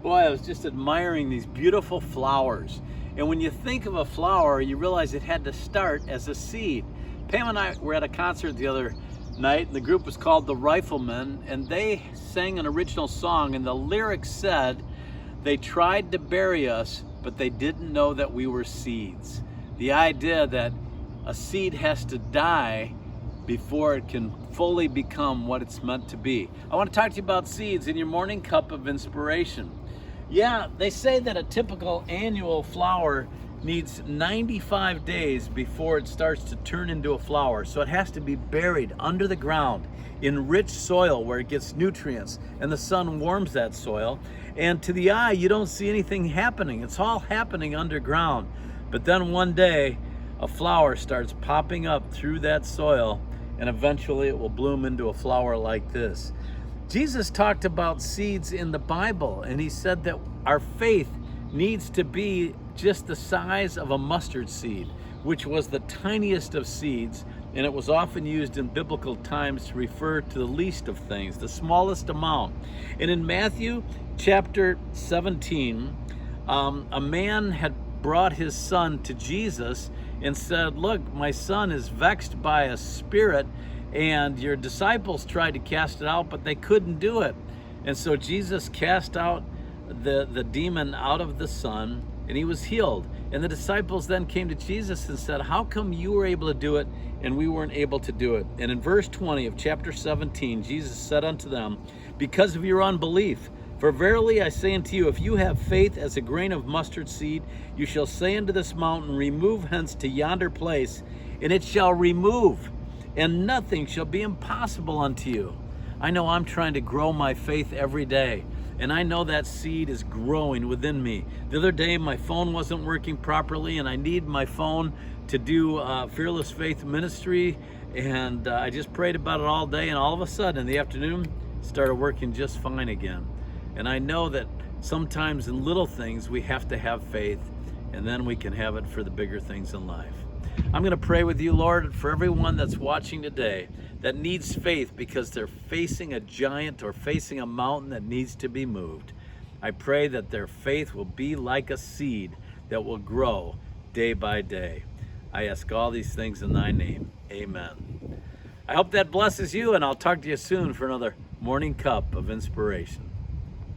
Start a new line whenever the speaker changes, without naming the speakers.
Boy, I was just admiring these beautiful flowers. And when you think of a flower, you realize it had to start as a seed. Pam and I were at a concert the other night, and the group was called The Riflemen, and they sang an original song, and the lyrics said, "They tried to bury us, but they didn't know that we were seeds." The idea that a seed has to die before it can fully become what it's meant to be. I want to talk to you about seeds in your morning cup of inspiration. Yeah, they say that a typical annual flower needs 95 days before it starts to turn into a flower. So it has to be buried under the ground in rich soil where it gets nutrients and the sun warms that soil. And to the eye, you don't see anything happening. It's all happening underground. But then one day, a flower starts popping up through that soil, and eventually it will bloom into a flower like this. Jesus talked about seeds in the Bible, and he said that our faith needs to be just the size of a mustard seed, which was the tiniest of seeds, and it was often used in biblical times to refer to the least of things, the smallest amount. And in Matthew chapter 17, a man had brought his son to Jesus and said, "Look, my son is vexed by a spirit, and your disciples tried to cast it out, but they couldn't do it." And so Jesus cast out the demon out of the son, and he was healed. And the disciples then came to Jesus and said, "How come you were able to do it and we weren't able to do it?" And in verse 20 of chapter 17, Jesus said unto them, "Because of your unbelief. For verily I say unto you, if you have faith as a grain of mustard seed, you shall say unto this mountain, remove hence to yonder place, and it shall remove, and nothing shall be impossible unto you." I know I'm trying to grow my faith every day, and I know that seed is growing within me. The other day, my phone wasn't working properly, and I need my phone to do Fearless Faith Ministry, and I just prayed about it all day, and all of a sudden in the afternoon, it started working just fine again. And I know that sometimes in little things we have to have faith, and then we can have it for the bigger things in life. I'm going to pray with you, Lord, for everyone that's watching today that needs faith because they're facing a giant or facing a mountain that needs to be moved. I pray that their faith will be like a seed that will grow day by day. I ask all these things in thy name. Amen. I hope that blesses you, and I'll talk to you soon for another morning cup of inspiration.